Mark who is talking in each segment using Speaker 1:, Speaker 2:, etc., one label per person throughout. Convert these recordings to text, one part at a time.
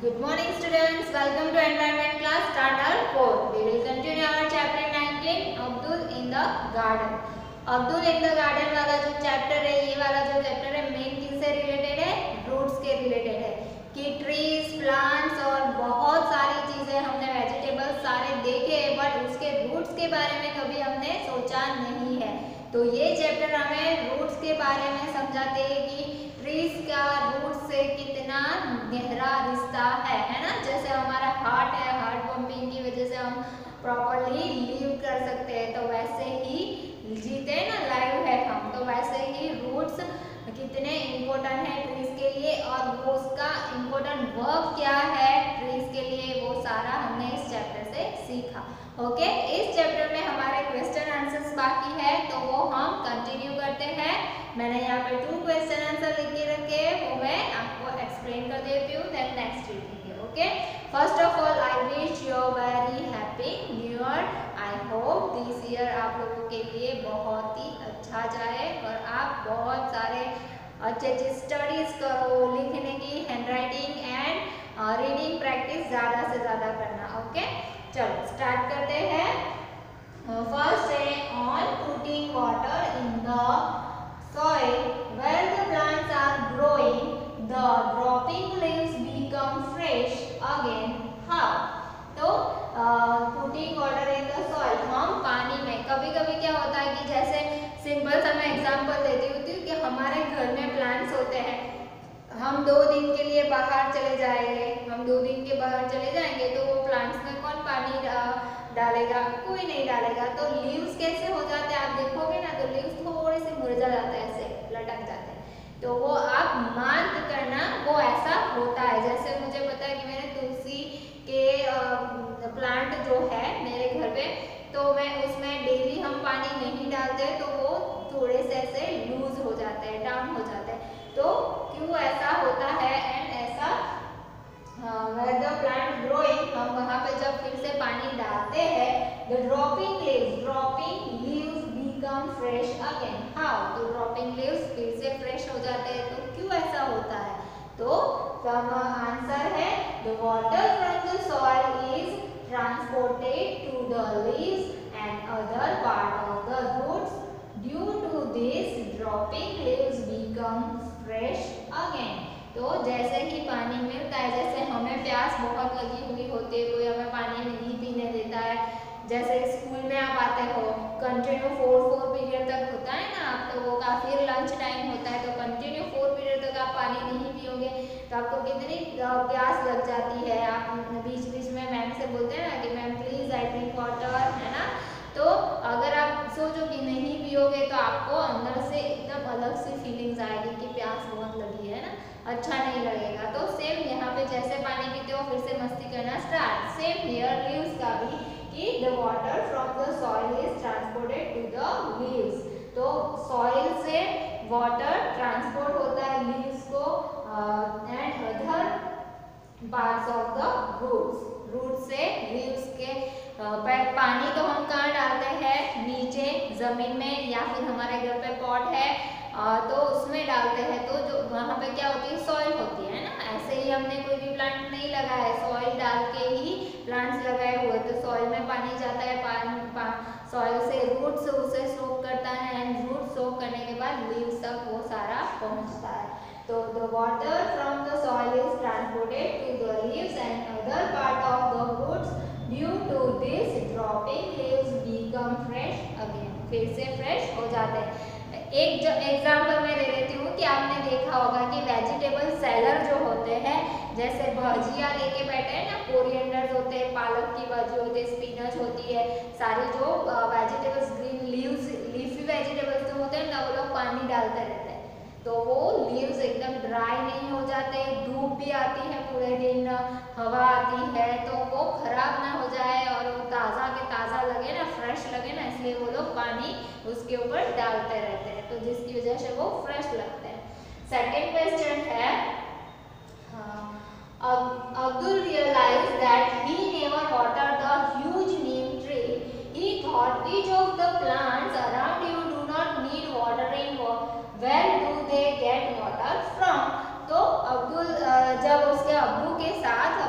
Speaker 1: Good morning students, welcome to environment class standard 4. We will continue our chapter 19 Abdul in the garden. Abdul in the garden वाला जो chapter है, ये वाला जो chapter है main किससे रिलेटेड है? रूट्स के रिलेटेड है कि ट्रीज, प्लांट्स और बहुत सारी चीजें हमने वेजिटेबल्स सारे देखे हैं, बट उसके रूट्स के बारे में कभी हमने सोचा नहीं है। तो ये चैप्टर हमें रूट्स के बारे में समझाते हैं कि ट्रीज का रूट से कितना गहरा रिश्ता है ना। जैसे हमारा हार्ट है, हार्ट पंपिंग की वजह से हम प्रॉपरली लिव कर सकते हैं, तो वैसे ही जीते हैं ना, लाइव है हम, तो वैसे ही रूट्स कितने इम्पोर्टेंट है ट्रीज के लिए और वो उसका इम्पोर्टेंट वर्क क्या है ट्रीज के लिए, वो सारा हमने इस चैप्टर से सीखा। ओके, इस चैप्टर में हमारे क्वेश्चन आंसर्स बाकी है, तो वो हम कंटिन्यू करते हैं। मैंने यहाँ पे 2 क्वेश्चन आंसर लिख के रखे, वो मैं आपको एक्सप्लेन कर देती हूँ, then next reading. Okay, first of all I wish you very happy new year. I hope this year आप लोगों के लिए बहुत ही अच्छा जाए और आप बहुत सारे अच्छे स्टडीज करो, लिखने की, hand writing and reading practice ज़्यादा से ज़्यादा करना। ओके, चलो स्टार्ट करते हैं। फर्स्ट है on putting water in the soil where the plants are growing, the dropping leaves become fresh again. How? तो putting water in the soil, हम पानी में, कभी कभी क्या होता है कि जैसे सिंपल सा मैं एग्जांपल देती हूँ कि हमारे घर में प्लांट्स होते हैं, हम 2 दिन के लिए बाहर चले जाएंगे, हम 2 दिन के बाहर चले जाएंगे तो वो प्लांट्स में कौन पानी डालेगा? कोई नहीं डालेगा। तो लीव्स कैसे हो जाते हैं आप देखोगे ना, तो लीव्स थोड़े से मुरझा जाते हैं, ऐसे लटक जाते हैं, तो वो आप मार्क करना, वो ऐसा होता है। जैसे मुझे पता है कि मैंने तुलसी के प्लांट जो है मेरे घर पे, तो मैं उसमें डेली हम पानी नहीं डालते, तो वो थोड़े से ऐसे लूज हो जाते हैं, डाउन हो जाते हैं। तो क्यों ऐसा होता है? एंड ऐसा where the plant growing, हम वहाँ पे जब फिर से पानी डालते हैं, the dropping leaves become fresh again. How? तो dropping leaves फिर से fresh हो जाते हैं, तो क्यों ऐसा होता है? तो आंसर है the water from the soil is transported to the leaves and other part of the roots. Due to this, dropping leaves become fresh again. तो जैसे ही पानी मिलता है, जैसे हमें प्यास बहुत लगी हुई होती है, कोई हमें पानी नहीं पीने देता है, जैसे स्कूल में आप आते हो कंटिन्यू 4 पीरियड तक होता है ना, आप तो वो का फिर लंच टाइम होता है, तो कंटिन्यू 4 पीरियड तक आप पानी नहीं पियोगे तो आपको कितनी प्यास लग जाती है। आप बीच बीच में मैम से बोलते हैं ना कि ma'am please I drink water, है ना। तो अगर आप सोचो कि नहीं पियोगे तो आपको अंदर से एकदम अलग सी फीलिंग्स आएगी कि प्यास बहुत लगी है ना, अच्छा नहीं लगेगा। तो सेम यहाँ पे जैसे पानी पीते हो फिर से मस्ती करना स्टार्ट, सेम हियर लीव्स का भी कि the water from the soil is transported to the leaves. तो सॉइल से वाटर ट्रांसपोर्ट होता है लीव्स को and other parts of the roots से लीव्स के पानी तो हम कहाँ डालते हैं? नीचे जमीन में, या फिर हमारे घर पे पॉट है तो उसमें डालते हैं, तो जो वहाँ पे क्या होती है? सॉइल होती है ना। ऐसे ही हमने कोई भी प्लांट नहीं लगाया है, सॉइल डाल के ही प्लांट्स लगाए हुए, तो सॉइल में पानी जाता है, सॉइल से रूट्स उसे सोक करता है एंड रूट सोक करने के बाद लीव्स तक वो सारा पहुँचता है। तो the water from the soil is transported to the leaves and other part of the roots. Due to this, dropping leaves become fresh again, फिर से फ्रेश हो जाते हैं। एक एग्जाम्पल मैं दे देती हूँ कि आपने देखा होगा कि वेजिटेबल सेलर जो होते हैं, जैसे भजिया लेके बैठे हैं ना, कोरिएंडर्स होते हैं, पालक की भाजी होती है, स्पिनच होती है, सारी जो वेजिटेबल्स ग्रीन लीफी वेजिटेबल्स जो होते हैं ना, वो लोग पानी डालते रहते हैं, तो वो लीव्स एकदम ड्राई नहीं हो जाते, धूप भी आती है पूरे दिन, हवा आती है, तो वो खराब ना हो जाए और वो ताज़ा के ताज़ा लगे ना, फ्रेश लगे ना, इसलिए वो लोग पानी उसके ऊपर डालते रहते हैं, तो जिसकी वजह से वो फ्रेश लगते हैं। सेकेंड क्वेश्चन है, Abdul realized that he never watered the huge neem tree. He thought, which of the plants around you do not need watering? Where do they get water from? तो अब्दुल जब उसके अब्बू के साथ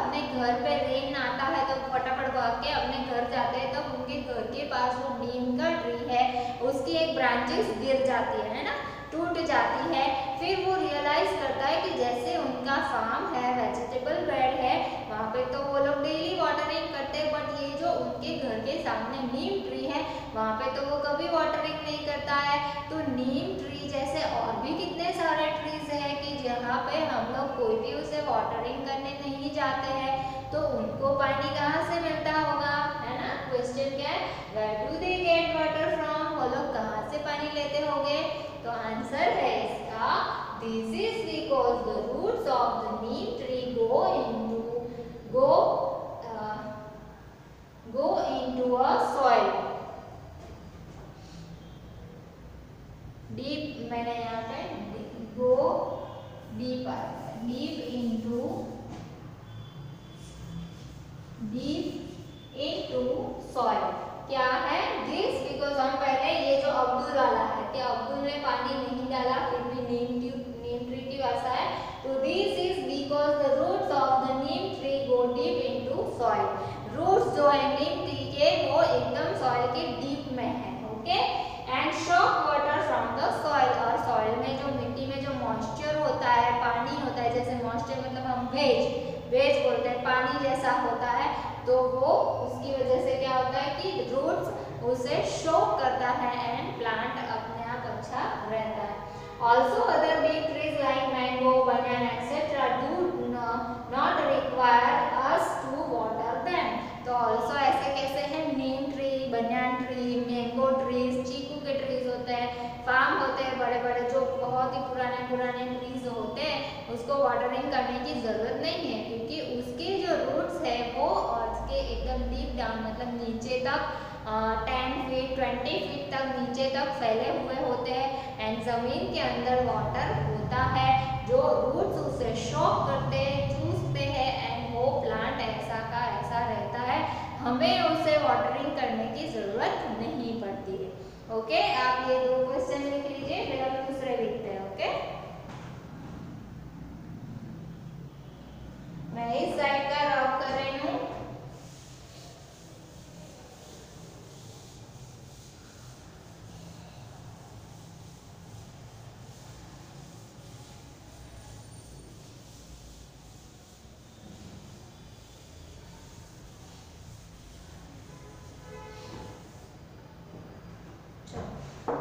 Speaker 1: जाती है ना, टूट जाती है। फिर वो रियलाइज करता है कि जैसे उनका फार्म है, वेजिटेबल बेड है, वहाँ पे तो वो लोग डेली वाटरिंग करते हैं, बट ये जो उनके घर के सामने नीम ट्री है वहाँ पे तो वो कभी वाटरिंग नहीं करता है। तो नीम ट्री जैसे और भी कितने सारे ट्रीज है कि जहाँ पे हम लोग कोई भी उसे वाटरिंग करने नहीं जाते हैं, तो उनको पानी कहाँ से मिलता होगा, है ना। क्वेश्चन क्या है, where do they get water from, वो लोग कहाँ से पानी लेते होंगे। तो आंसर है इसका, this is because the roots of the neem tree go into a soil deep, मैंने यहाँ पे go deep into soil। क्या है दिस, बिकॉज हम पहले ये जो अब्दुल वाला है कि अब्दुल ने पानी नहीं डाला फिर भी नीम ट्री की भाषा है, तो this is because the roots of the neem tree go deep into soil. Roots जो है नीम ट्री के वो एकदम सॉइल के डीप में है, okay. And shock water from the soil, और सॉइल में जो मिट्टी में जो मॉइस्चर होता है, पानी होता है, जैसे मॉइस्चर मतलब हम वेज बोलते हैं, पानी जैसा होता है, तो वो उसकी वजह से क्या होता है कि रूट्स उसे शॉक करता है एंड प्लांट अपने आप अच्छा रहता है। Also other big trees like mango, banana etcetera do not require us to water them. तो ऑल्सो ऐसे कैसे हैं, neem tree, banana tree, mango trees, chikoo के ट्रीज होते हैं, फार्म होते हैं बड़े बड़े जो बहुत ही पुराने ट्रीज होते हैं, उसको वाटरिंग करने की जरूरत नहीं है, क्योंकि उसके जो रूट्स है वो अर्थ के एकदम डीप डाउन मतलब नीचे तक 10 फीट 20 फीट तक नीचे तक फैले हुए होते हैं, एंड जमीन के अंदर वाटर होता है जो रूट्स उसे शॉक करते हैं, चूसते हैं, एंड वो प्लांट ऐसा का ऐसा रहता है, हमें उसे वाटरिंग करने की जरूरत नहीं पड़ती है, ओके। आप ये दो क्वेश्चन लिख लीजिए, फिर हम दूसरे लिखते हैं, ओके। मैं इस साइड का रब कर रही हूँ।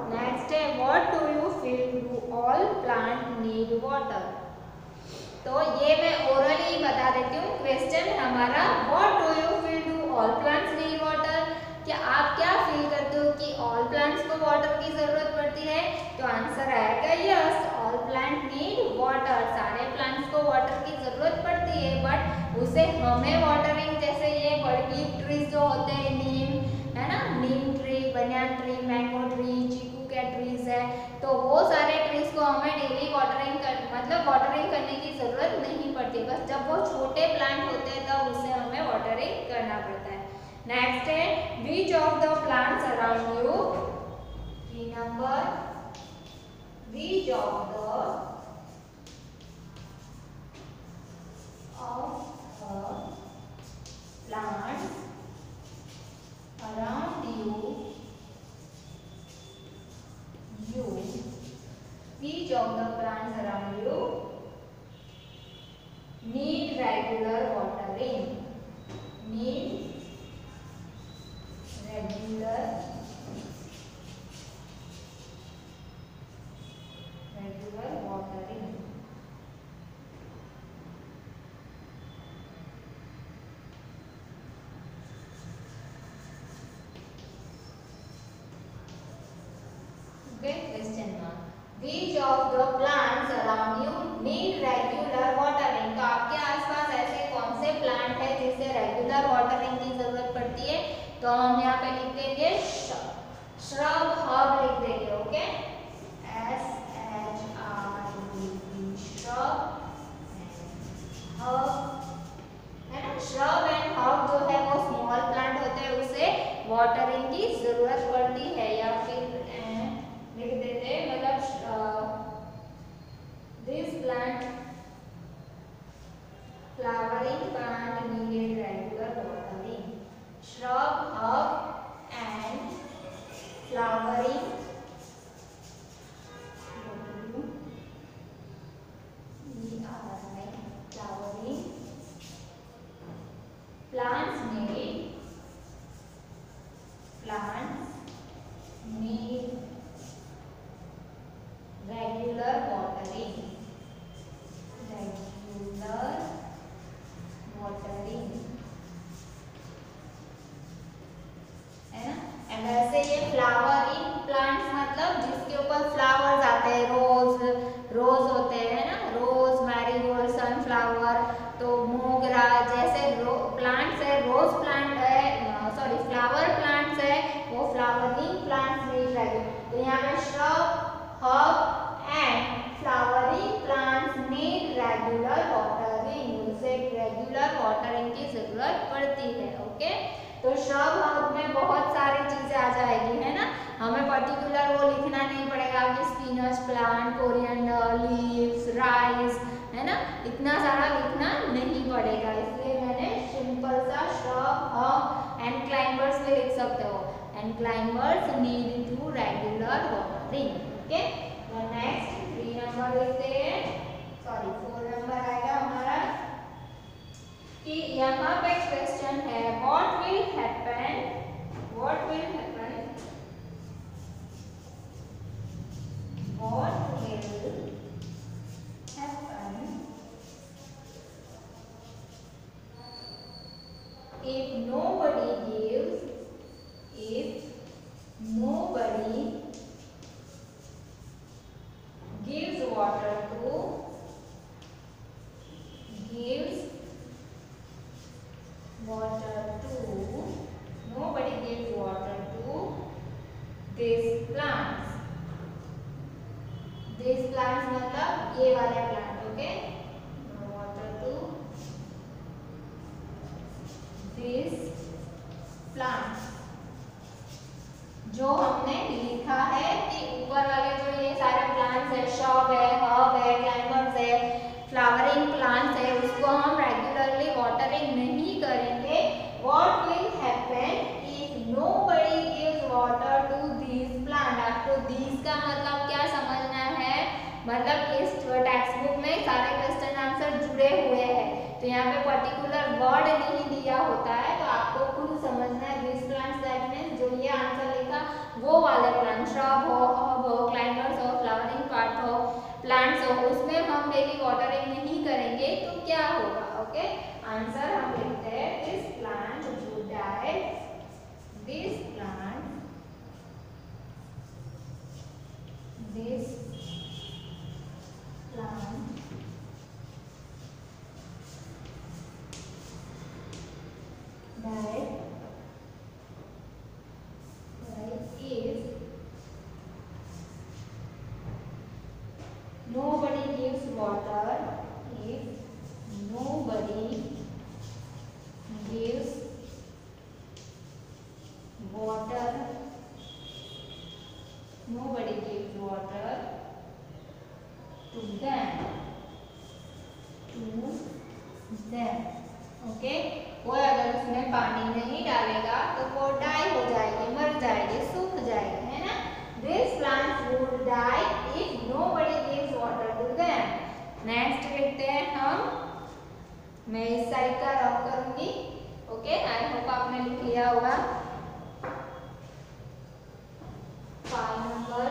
Speaker 1: नेक्स्ट है, what do you feel do all plant need water. तो ये मैं ओरली बता देती हूँ। क्वेश्चन हमारा, what do you feel do all plants need water, क्या आप क्या फील करते हो कि ऑल प्लांट्स को वाटर की जरूरत पड़ती है। तो आंसर आएगा yes, all plant need water, सारे प्लांट्स को वाटर की जरूरत पड़ती है, बट उसे हमें वाटरिंग, जैसे ये बड़ी ट्रीज जो होते हैं, नीम है ना, neem tree, banana tree, mango tree, chikoo के ट्रीज है, तो वो सारे ट्रीज को हमें डेली वाटरिंग करने की जरूरत नहीं पड़ती, बस जब वो छोटे प्लांट होते हैं तब उसे हमें वाटरिंग करना पड़ता है। नेक्स्ट है, which of the plants around you, की नंबर, which of the plants around you each of the plants around you need regular watering, need regular watering। Question mark, which of the plants around you need regular watering। तो आपके आसपास ऐसे कौन से plant है जिसे रेगुलर वाटरिंग की जरूरत पड़ती है। तो हम यहाँ पे लिख देंगे श्रब, हर्ब लिख देंगे, ओके, SHRB, श्रब, हर्ब, है ना। श्रब एंड हर्ब जो है वो स्मॉल प्लांट होते हैं, उसे वाटरिंग की जरूरत पड़ती है, या फिर लिख देते हैं, मतलब this plant, flowering plant needed regular watering, shrub, herb and flowering होते हैं ना, रोज, मैरीगोल्ड, सनफ्लावर, तो मोगरा जैसे प्लांट्स है, रोज प्लांट है, सॉरी फ्लावर प्लांट्स है, वो फ्लावरिंग प्लांट्स नहीं रहेंगे। तो यहाँ पे shrub, herb and flowering plants need regular watering, उसे रेगुलर वाटरिंग की जरूरत पड़ती है। ओके, तो shrub herb में बहुत सारी चीजें आ जाएगी, है ना, हमें पर्टिकुलर वो लिखना नहीं पड़ेगा कि spinach plant, coriander leaves, rice, है ना, इतना सारा लिखना नहीं पड़ेगा, इसलिए मैंने सिंपल सा shrub herb एंड क्लाइंबर्स में लिख सकते हो, and climbers need to regular watering. Okay, तो नेक्स्ट 3 नंबर लिखते हैं, सॉरी 4 नंबर आएगा हमारा, कि यहाँ पे क्वेश्चन है what will happen, what will happen, what will happen if nobody gives, if nobody gives water to, gives water to, nobody gives water to these plants, these plants मतलब ये वाले plant, okay, water to these plants, जो हमने लिखा है कि ऊपर वाले जो ये सारे प्लांट्स है, shrub है, herb है, climbers है, फ्लावरिंग प्लांट्स है, उसको हम रेगुलरली वाटरिंग नहीं करेंगे। What will happen if nobody gives water to these plants? आपको these का मतलब क्या समझना है, मतलब इस टेक्स्ट बुक में सारे क्वेश्चन आंसर जुड़े हुए हैं, तो यहाँ पे पर्टिकुलर वर्ड नहीं दिया होता है, तो आपको खुद समझना है। these plants दैट मींस जो ये आंसर लिखा वो वाले प्लांट, shrub हो, herb हो, climbers हो, फ्लावरिंग पार्ट हो, प्लांट्स हो, उसमें हम डेली वाटरिंग नहीं करेंगे तो क्या होगा। ओके, आंसर हम लिखते हैं this plant would die, this plant, this plant died if nobody gives water, if nobody gives water, nobody gives water to them, okay, कोई अगर उसमें पानी नहीं डालेगा तो वो डाई हो जाएगी, मर जाएगी, सूख जाएगी, है ना। This plants would die if nobody gives water to them. Next लिखते हैं हम, मैं इस साइड का रब करूंगी। ओके, आई होप आपने लिख लिया होगा। 5 नंबर,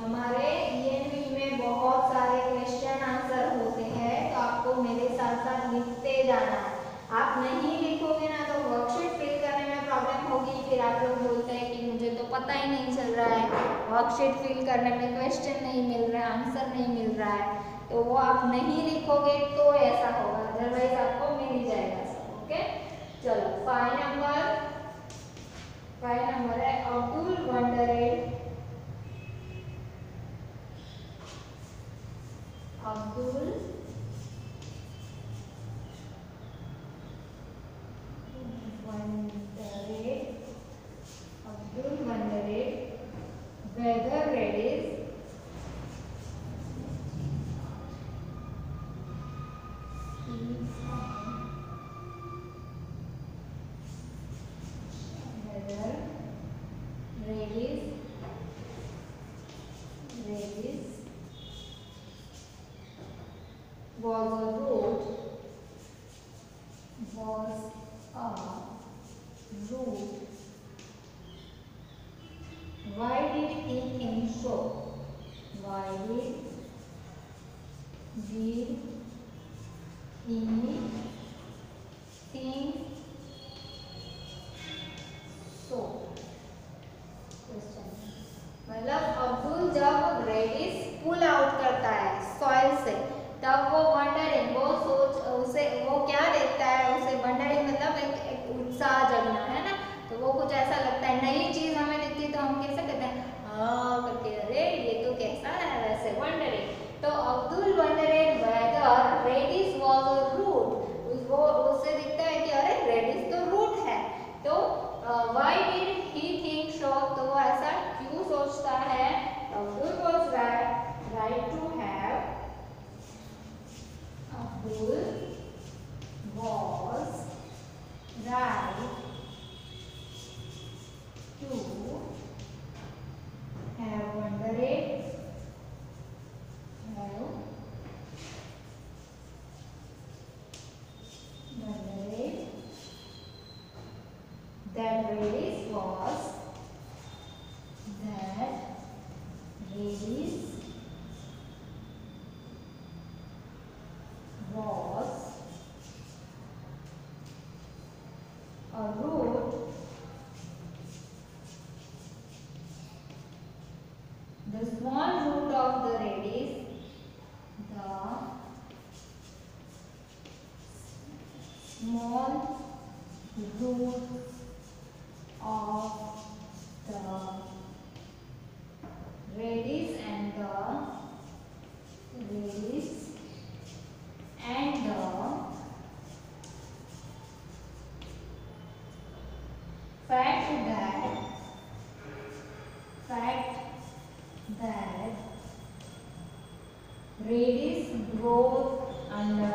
Speaker 1: हमारे ईएनवी में बहुत सारे क्वेश्चन आंसर होते हैं, तो आपको मेरे साथ साथ लिखते जाना है। आप नहीं लिखोगे ना तो वर्कशीट फिल करने में प्रॉब्लम होगी, फिर आप लोग बोलते हैं कि मुझे तो पता ही नहीं चल रहा है, वर्कशीट फिल करने में क्वेश्चन नहीं मिल रहा है, आंसर नहीं मिल रहा है, तो वो आप नहीं लिखोगे तो ऐसा होगा, अदरवाइज आपको मिल जाएगा सब। ओके, चलो 5 नंबर है Abdul वंडरेड, Abdul wondered whether Redis was a root, Why did he think so? Why did he think Redis was a root. The small root of the Redis, the small root of the Redis and the fact that Redis grows under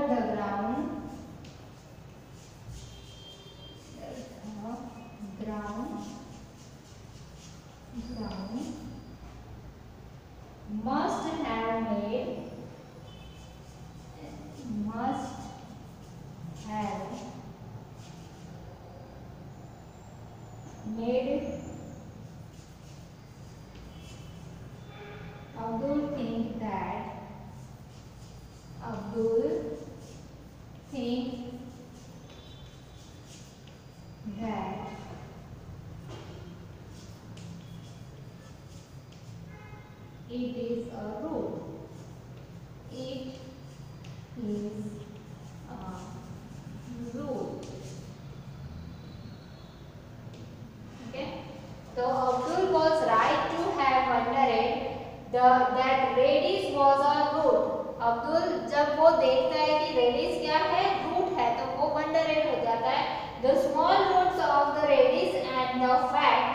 Speaker 1: the ground must have made Abdul think that it is a root. Okay. So Abdul was right to have wondered that Redis was a root. Abdul जब वो देखता है कि Redis क्या है, root है, तो वो wondered हो जाता है. The small roots of the Redis and the fact,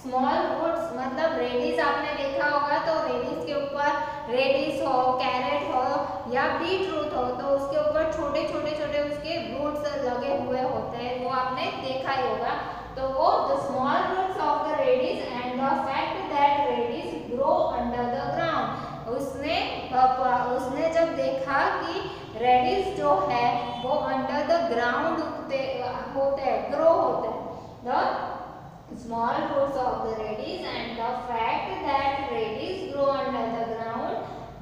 Speaker 1: small roots मतलब Redis आपने देखा होगा तो Redis के ऊपर Redis हो, कैरेट हो या बीट रूट हो तो उसके ऊपर छोटे छोटे उसके रूट्स लगे हुए होते हैं, वो आपने देखा ही होगा. तो वो the small roots of the Redis and the fact that Redis grow under the ground. उसने जब देखा कि Redis जो है वो under the ground होते हैं, ग्रो होते हैं. The small roots of the Redis and the fact that Redis grow under the ground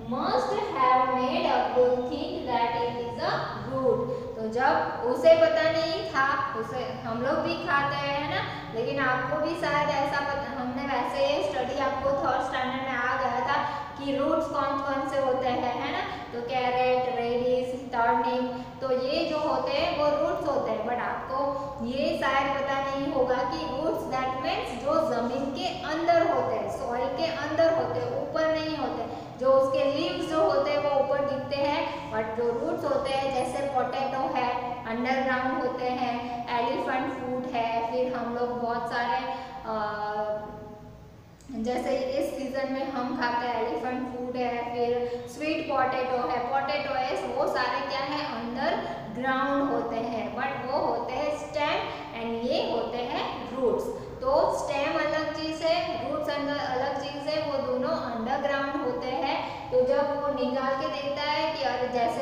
Speaker 1: must have made Abdul think that it is a root. तो जब उसे पता नहीं था, उसे हम लोग भी खाते हैं है ना, लेकिन आपको भी शायद ऐसा पता, हमने वैसे स्टडी आपको थर्ड स्टैंडर्ड में आ गया था कि रूट्स कौन कौन से होते हैं है ना. तो कैरेट, रेडिस, टर्निप, तो ये जो होते हैं वो रूट्स होते हैं. बट आपको ये शायद पता नहीं होगा कि रूट्स दैट मीन्स जो जमीन के अंदर होते हैं, सॉइल के अंदर होते हैं, ऊपर नहीं होते. जो उसके लीव्स जो होते हैं वो ऊपर दिखते हैं, बट जो रूट्स होते हैं जैसे पोटैटो है अंडरग्राउंड होते हैं, एलिफेंट फूड है, फिर हम लोग बहुत सारे जैसे इस सीजन में हम खाते हैं एलिफेंट फूड है, फिर स्वीट पोटैटो है, वो सारे क्या है अंडर ग्राउंड होते हैं, बट वो होते हैं स्टेम एंड ये होते हैं रूट्स. तो स्टेम अलग चीज है, रूट्स अलग चीज है, वो दोनों अंडरग्राउंड होते हैं. तो जब वो निकाल के देखता है कि अरे जैसे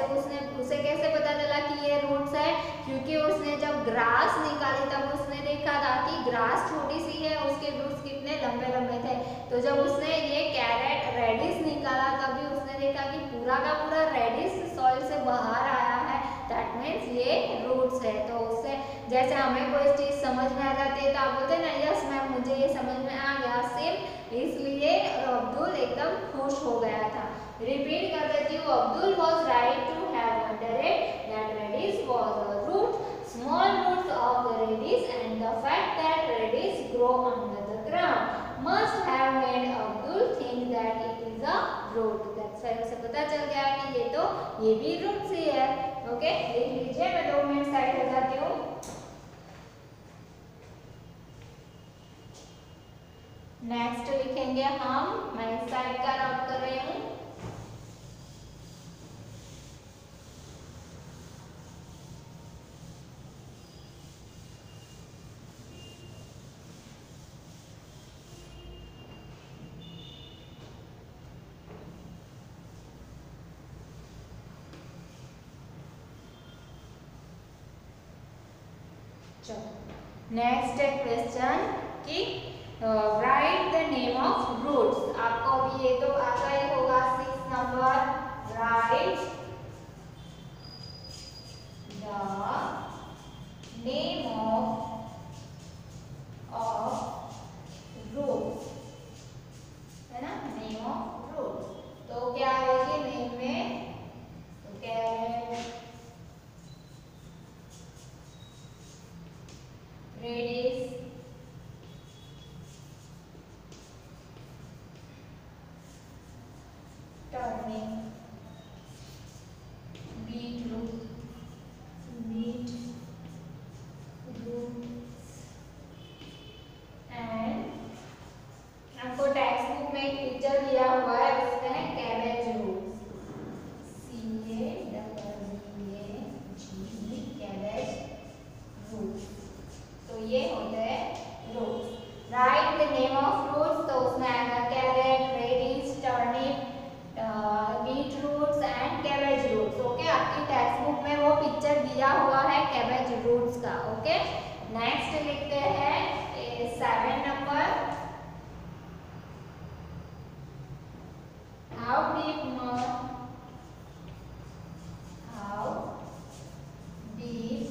Speaker 1: उसे कैसे पता चला कि ये रूट्स है, क्योंकि उसने जब ग्रास निकाली तब उसने देखा था कि ग्रास छोटी सी है, उसके रूट्स कितने लंबे लंबे थे. तो जब उसने ये कैरेट रेडिस निकाला तभी उसने देखा कि पूरा का पूरा रेडिस सॉइल से बाहर आया है, दैट मीन्स ये रूट्स है. तो उससे जैसे हमें कोई चीज समझ में आ जाती है तो आप बोलते हैं ना यस मैम मुझे ये समझ में आ गया, सेम इसलिए अब्दुल एकदम खुश हो गया था. रिपीट कर देती हूँ. Abdul was right to have wondered that Redis was a root, small roots of the Redis and the fact that Redis grow under the ground must have made Abdul think that it is a root. That's why उसे पता चल गया कि ये भी root ही है. Okay, लिख लीजिए, मैं 2 मिनट साइड हो जाती हूँ. नेक्स्ट लिखेंगे हम, मैं इस साइड का नोट कर रही हूँ. चलो नेक्स्ट है क्वेश्चन कि write the name of roots. आपको अभी ये तो आता ही होगा 6 नंबर, write the name of roots, है ना, नेम ऑफ रूट्स। तो क्या आएगी नेम में, तो carrot, radish, turnip, beetroot, beet root and आपको टेक्स्ट बुक में एक पिक्चर दिया हुआ है, उसमें है cabbage roots, CABBAG, cabbage roots. तो ये होते हैं roots. Write the name of roots, तो उसमें आएगा carrot, radish, turnip, beet roots and cabbage roots. Okay, आपकी टेक्स्ट बुक में वो पिक्चर दिया हुआ है कैबेज रूट्स का। ओके, नेक्स्ट लिखते हैं 7 नंबर, how deep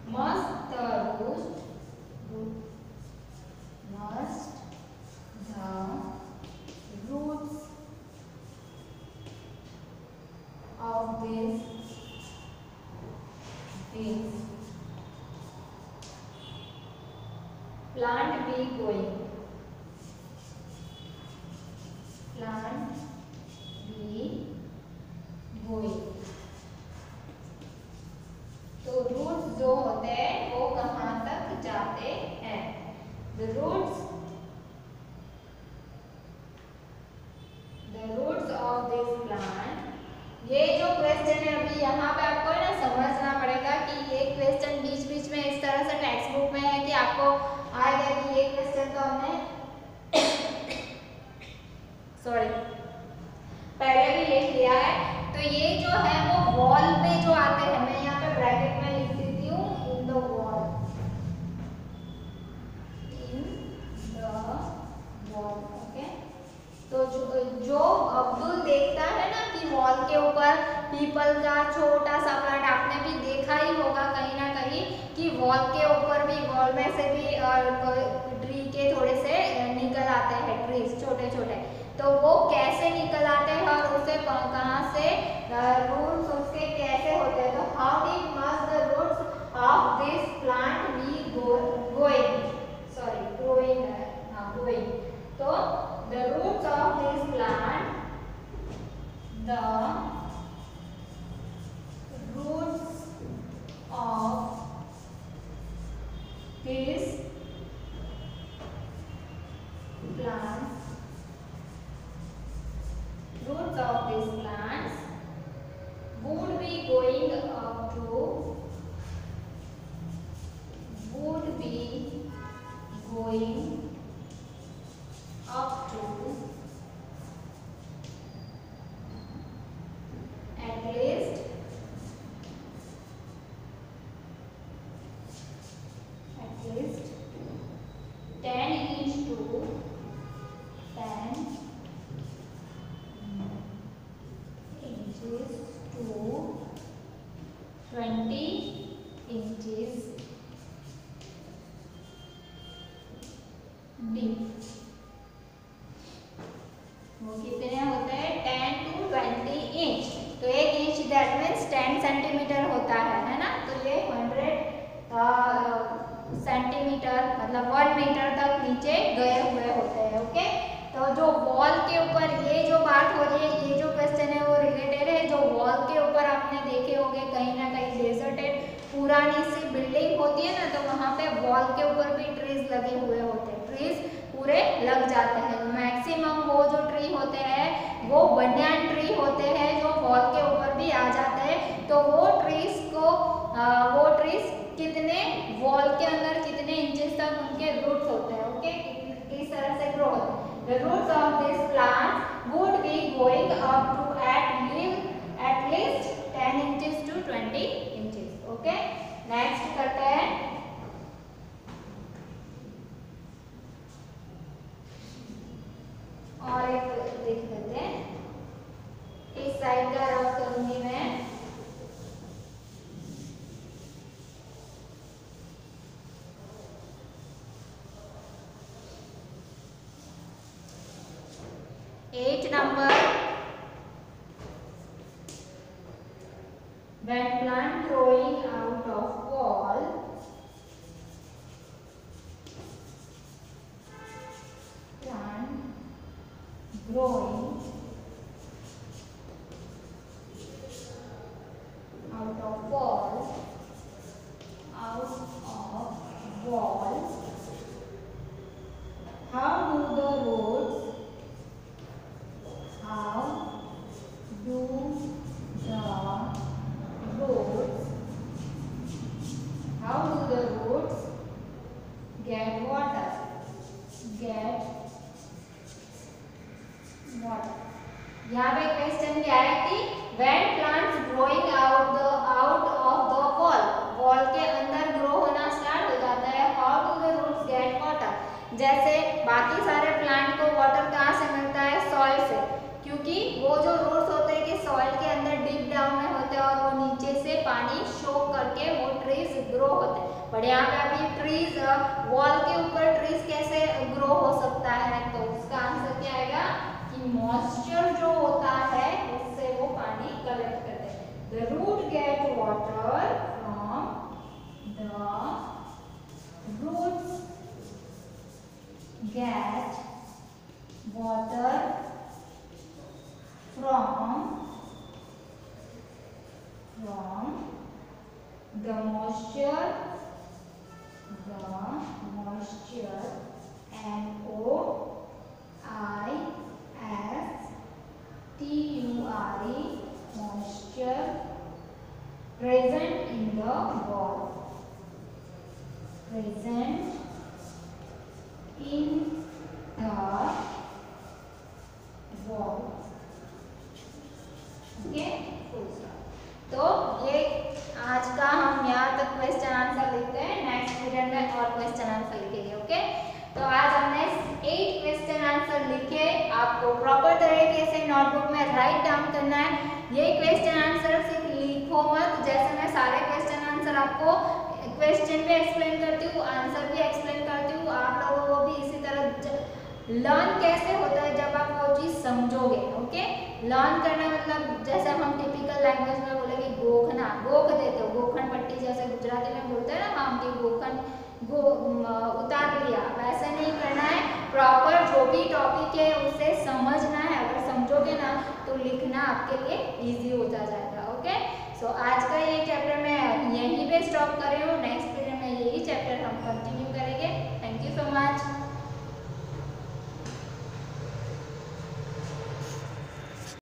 Speaker 1: must the roots of this plant be going, plant be going। तो रूट्स जो होते हैं वो कहाँ तक जाते हैं? The roots of this plant, ये जो क्वेश्चन है अभी यहाँ पे आपको है ना समझना पड़ेगा कि ये क्वेश्चन बीच बीच में इस तरह से टेक्स्ट बुक में है कि आपको आएगा कि ये क्वेश्चन तो हमने सॉरी पहले भी लिख लिया है। तो ये जो है वो वॉल में जो आते हैं, मैं यहाँ पे ब्रैकेट में लिख देती हूँ, इन द वॉल, ओके। तो जो अब्दुल देखता है ना कि वॉल के ऊपर पीपल का छोटा सा प्लांट, आपने भी देखा ही होगा कहीं ना कहीं कि वॉल के ऊपर भी, वॉल में से भी ट्री के थोड़े से निकल आते हैं, ट्रीज छोटे छोटे। तो वो कैसे निकल आते हैं और उसे कहाँ से रूट्स उसके कैसे होते हैं? तो how deep must the roots of this plant be going, sorry growing, हाँ ग्रोइंग। तो the roots of this plant, the roots of this plants, roots of these plants would be going up to, would be going up to at least at least 10 inch to 10 inches to 20 inches deep। वो कितने होते हैं? 10 to 20 inch. तो 1 inch that means 10 centimetre होता है ना। तो ये 100 सेंटीमीटर मतलब 1 मीटर तक नीचे गए हुए होते हैं। ओके, तो जो वॉल के ऊपर ये जो बात हो रही है, ये जो क्वेश्चन है वो रिलेटेड है जो वॉल के ऊपर आपने देखे होंगे कहीं ना कहीं डेजर्टेड पुरानी सी बिल्डिंग होती है ना, तो वहाँ पे वॉल के ऊपर भी ट्रीज लगे हुए होते हैं, ट्रीज पूरे लग जाते हैं। मैक्सिमम वो जो ट्री होते हैं वो बनियान ट्री होते हैं जो वॉल के ऊपर भी आ जाते हैं। तो वो ट्रीज कितने वॉल के अंदर कितने इंचेस तक उनके रूट्स होते हैं, ओके, किस तरह से ग्रो होते हैं। The roots of this plant would be going up to at least 10 inches to 20 inches। Okay, next करते हैं 8 number, when plant growing out of wall, plant growing out of wall, how do the roots get water? यहाँ पे question क्या है कि when plants growing out of the wall के अंदर grow होना स्टार्ट हो जाता है, how do the roots get water? जैसे बाकी सारे प्लांट को वाटर कहाँ से मिलता है? सॉइल से, क्योंकि वो जो रूट्स होते हैं कि सॉइल के अंदर डीप डाउन में होते हैं और वो नीचे से पानी सोक करके वो ट्रीज ग्रो होते हैं। बट यहाँ पे अभी ट्रीज वॉल के ऊपर ट्रीज कैसे ग्रो हो सकता है? तो उसका आंसर क्या आएगा कि मॉइस्चर जो होता है उससे वो पानी कलेक्ट करते हैं। The root get water from the roots get water from the moisture moisture moisture present in the wall, okay, तो ये आज का हम यहाँ तक क्वेश्चन आंसर लिखते हैं। नेक्स्ट पीरियड में और क्वेश्चन आंसर लिखेंगे। ओके, तो आज हमने 8 क्वेश्चन आंसर लिखे। आपको प्रॉपर तरीके से नोटबुक में राइट डाउन करना है। ये क्वेश्चन आंसर सिर्फ लिखो मत, जैसे मैं सारे क्वेश्चन आंसर आपको क्वेश्चन भी एक्सप्लेन करती हूँ, आंसर भी एक्सप्लेन करती हूँ। आप लोगों को भी इसी तरह लर्न कैसे होता है जब आप वो चीज समझोगे। ओके, लर्न करना मतलब जैसे हम टिपिकल लैंग्वेज में बोलेंगे गोखना, गोख देते हो, गोखन पट्टी जैसे गुजराती में बोलते हैं ना, हम की गोखन उतार लिया, वैसे नहीं करना है। प्रॉपर जो भी टॉपिक है उसे समझना है। अगर समझोगे ना तो लिखना आपके लिए इजी होता जाएगा। ओके, सो आज का ये चैप्टर मैं यहीं पे स्टॉप कर रही हूँ। नेक्स्ट पीरियड में यही चैप्टर हम कंटिन्यू करेंगे। Thank you so much.